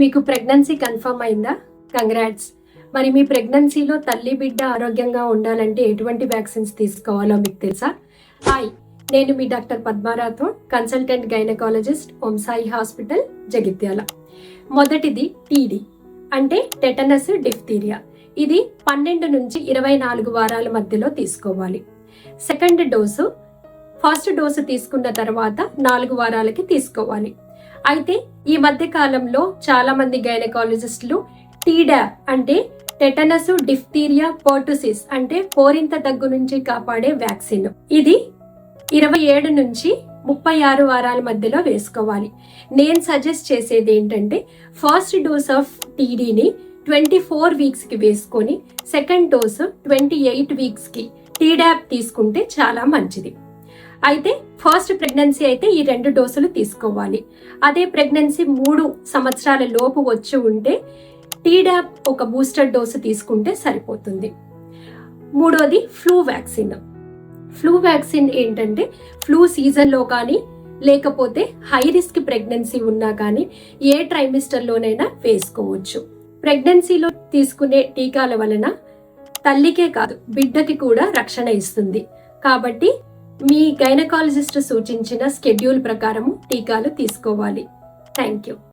మీకు pregnancy confirm అయిందా? Congrats. మరి మీ ప్రెగ్నెన్సీలో తల్లి బిడ్డ ఆరోగ్యంగా ఉండాలంటే ఎటువంటి వ్యాక్సిన్స్ తీసుకోవాలో మీకు తెలుసా? హాయ్, నేను మీ doctor పద్మారాథోడ్, consultant gynaecologist, Om Sai hospital, Jagtial. మొదటిది టీడీ అంటే టెటనస్ డిఫ్తీరియా. ఇది 12 నుంచి 24 వారాల మధ్యలో తీసుకోవాలి. సెకండ్ డోసు ఫస్ట్ డోసు తీసుకున్న తర్వాత 4 వారాలకి తీసుకోవాలి. అయితే ఈ మధ్య కాలంలో చాలా మంది గైనకాలజిస్టులు టీడాప్ అంటే టెటనస్ డిఫ్తీరియా పర్టుసిస్ అంటే పోరింత దగ్గు నుంచి కాపాడే వ్యాక్సిన్, ఇది 27 నుంచి 36 వారాల మధ్యలో వేసుకోవాలి. నేను సజెస్ట్ చేసేది ఏంటంటే ఫస్ట్ డోస్ ఆఫ్ టీడీని 24 వీక్స్ కి వేసుకొని సెకండ్ డోసు 28 వీక్స్ కి టీడాప్ తీసుకుంటే చాలా మంచిది. అయితే ఫస్ట్ ప్రెగ్నెన్సీ అయితే ఈ 2 డోసులు తీసుకోవాలి. అదే ప్రెగ్నెన్సీ 3 సంవత్సరాల లోపు వచ్చి ఉంటే టీడాప్ ఒక బూస్టర్ డోసు తీసుకుంటే సరిపోతుంది. మూడోది ఫ్లూ వ్యాక్సిన్. ఫ్లూ వ్యాక్సిన్ ఏంటంటే ఫ్లూ సీజన్లో కానీ లేకపోతే హై రిస్క్ ప్రెగ్నెన్సీ ఉన్నా కానీ ఏ ట్రైమిస్టర్లోనైనా వేసుకోవచ్చు. ప్రెగ్నెన్సీలో తీసుకునే టీకాల వలన తల్లికే కాదు బిడ్డకి కూడా రక్షణ ఇస్తుంది. కాబట్టి మీ గైనకాలజిస్ట్ సూచించిన స్కెడ్యూల్ ప్రకారం టీకాలు తీసుకోవాలి. Thank you.